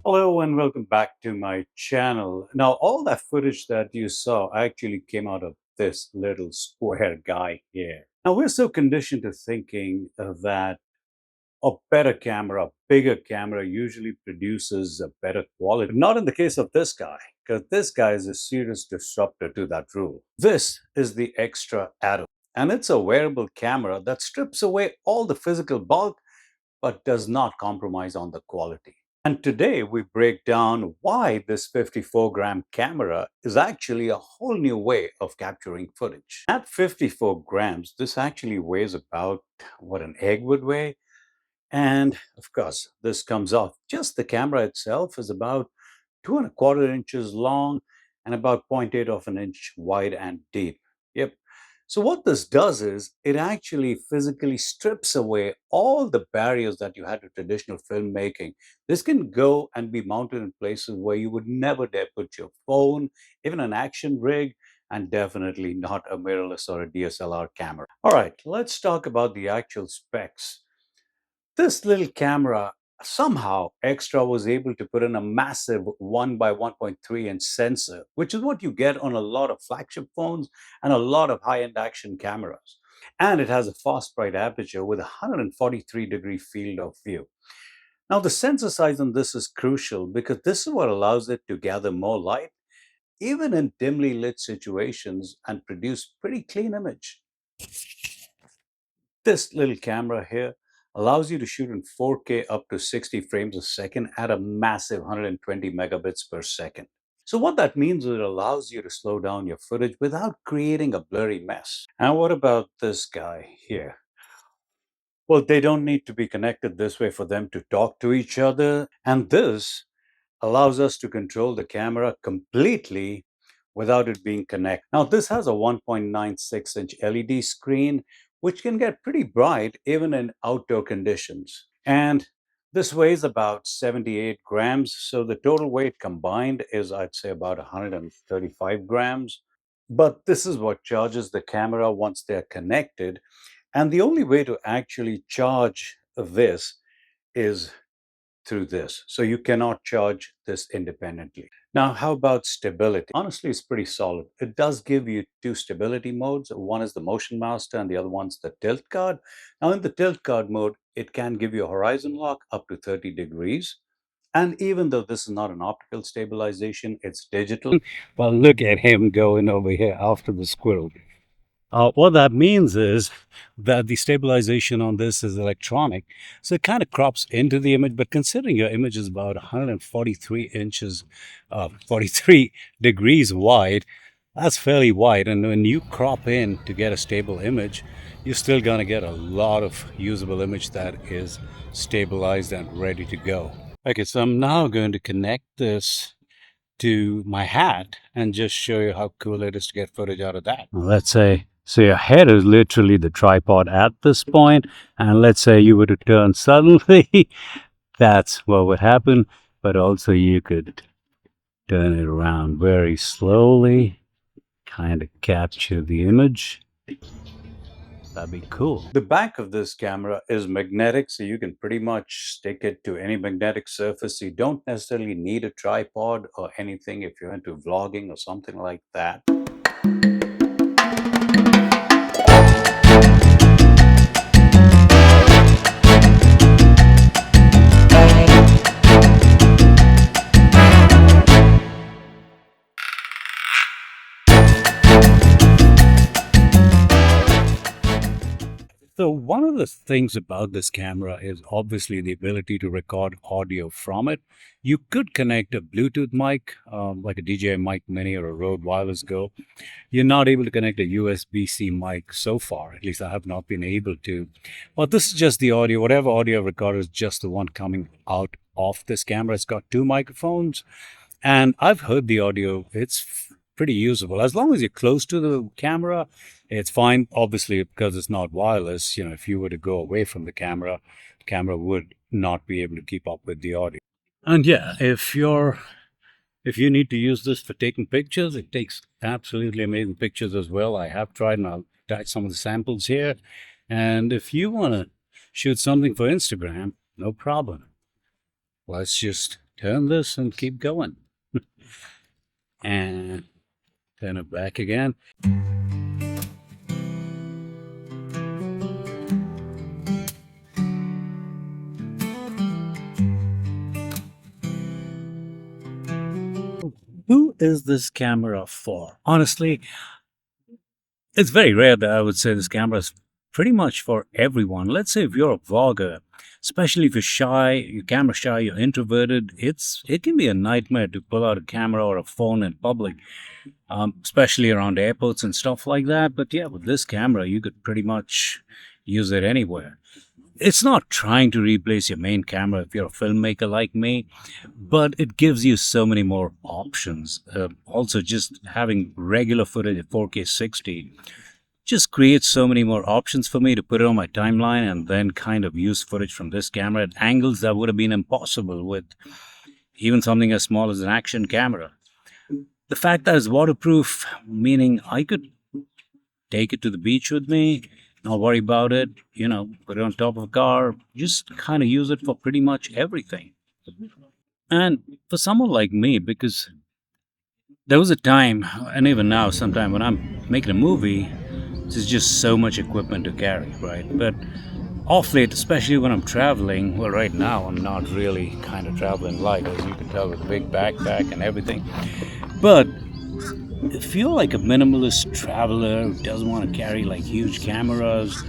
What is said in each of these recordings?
Hello and welcome back to my channel. Now, all that footage that you saw actually came out of this little square guy here. Now, we're so conditioned to thinking that a better camera, a bigger camera usually produces a better quality. But not in the case of this guy, because this guy is a serious disruptor to that rule. This is the Xtra Atto, and it's a wearable camera that strips away all the physical bulk but does not compromise on the quality. And today we break down why this 54-gram camera is actually a whole new way of capturing footage. At 54 grams, this actually weighs about what an egg would weigh. And of course, this comes off. Just the camera itself is about 2¼ inches long and about zero point 0.8 of an inch wide and deep. Yep. So what this does is it actually physically strips away all the barriers that you had to traditional filmmaking. This can go and be mounted in places where you would never dare put your phone, even an action rig, and definitely not a mirrorless or a DSLR camera. All right, let's talk about the actual specs. This little camera, somehow Xtra was able to put in a massive 1 by 1.3 inch sensor, which is what you get on a lot of flagship phones and a lot of high-end action cameras. And it has a fast bright aperture with a 143-degree field of view. Now, the sensor size on this is crucial because this is what allows it to gather more light, even in dimly lit situations, and produce pretty clean image. This little camera here allows you to shoot in 4K up to 60 frames a second at a massive 120 megabits per second. So what that means is it allows you to slow down your footage without creating a blurry mess. And what about this guy here? Well, they don't need to be connected this way for them to talk to each other. And this allows us to control the camera completely without it being connected. Now, this has a 1.96-inch LED screen, which can get pretty bright even in outdoor conditions. And this weighs about 78 grams, so the total weight combined is, I'd say, about 135 grams. But this is what charges the camera once they're connected. And the only way to actually charge this is through this. So you cannot charge this independently. Now, how about stability? Honestly, it's pretty solid. It does give you two stability modes. One is the motion master and the other one's the tilt guard. Now, in the tilt guard mode, it can give you a horizon lock up to 30 degrees. And even though this is not an optical stabilization, it's digital. Well, look at him going over here after the squirrel. What that means is that the stabilization on this is electronic. So it kind of crops into the image, but considering your image is about 143 inches, 43 degrees wide, that's fairly wide. And when you crop in to get a stable image, you're still going to get a lot of usable image that is stabilized and ready to go. Okay, so I'm now going to connect this to my hat and just show you how cool it is to get footage out of that. Let's say, so your head is literally the tripod at this point, and let's say you were to turn suddenly, that's what would happen, but also you could turn it around very slowly, kind of capture the image. That'd be cool. The back of this camera is magnetic, so you can pretty much stick it to any magnetic surface. You don't necessarily need a tripod or anything if you're into vlogging or something like that. So one of the things about this camera is obviously the ability to record audio from it. You could connect a Bluetooth mic, like a DJI Mic Mini or a Rode Wireless Go. You're not able to connect a USB-C mic so far. At least I have not been able to. But this is just the audio. Whatever audio I record is just the one coming out of this camera. It's got two microphones. And I've heard the audio. It's pretty usable. As long as you're close to the camera, it's fine. Obviously, because it's not wireless, if you were to go away from the camera would not be able to keep up with the audio. And yeah, if you need to use this for taking pictures, it takes absolutely amazing pictures as well. I have tried, and I'll attach some of the samples here. And if you want to shoot something for Instagram, no problem. Let's just turn this and keep going. And turn it back again. Who is this camera for? Honestly, it's very rare that I would say this camera is pretty much for everyone. Let's say if you're a vlogger, especially if you're shy, you're camera shy, you're introverted, it can be a nightmare to pull out a camera or a phone in public, especially around airports and stuff like that. But yeah, with this camera, you could pretty much use it anywhere. It's not trying to replace your main camera if you're a filmmaker like me, but it gives you so many more options. Also, just having regular footage at 4K 60 just creates so many more options for me to put it on my timeline and then kind of use footage from this camera at angles that would have been impossible with even something as small as an action camera. The fact that it's waterproof, meaning I could take it to the beach with me, not worry about it, put it on top of a car, just kind of use it for pretty much everything. And for someone like me, because there was a time, and even now, sometime when I'm making a movie, there's just so much equipment to carry, right? But off late, especially when I'm traveling, well, right now I'm not really kind of traveling light, as you can tell with a big backpack and everything. But if you're like a minimalist traveler who doesn't want to carry like huge cameras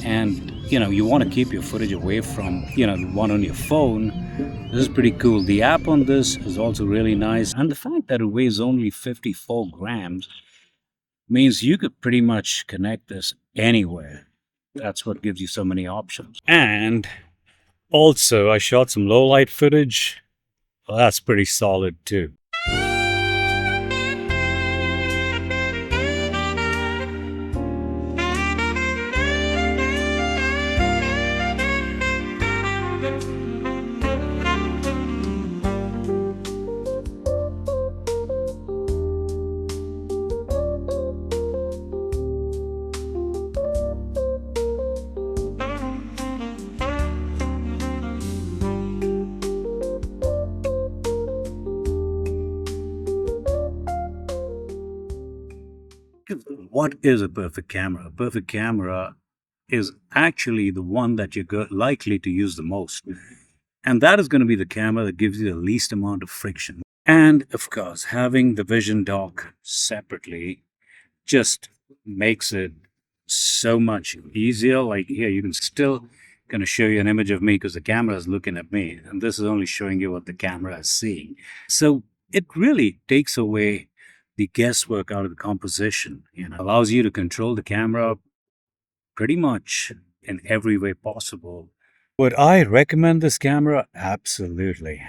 and you want to keep your footage away from the one on your phone, this is pretty cool. The app on this is also really nice, and the fact that it weighs only 54 grams means you could pretty much connect this anywhere. That's what gives you so many options. And also I shot some low light footage. Well, that's pretty solid too. What is a perfect camera? A perfect camera is actually the one that you're likely to use the most. And that is going to be the camera that gives you the least amount of friction. And of course, having the vision dock separately just makes it so much easier. Like here, you can still going to show you an image of me because the camera is looking at me, and this is only showing you what the camera is seeing. So it really takes away the guesswork out of the composition. Allows you to control the camera pretty much in every way possible. Would I recommend this camera? Absolutely.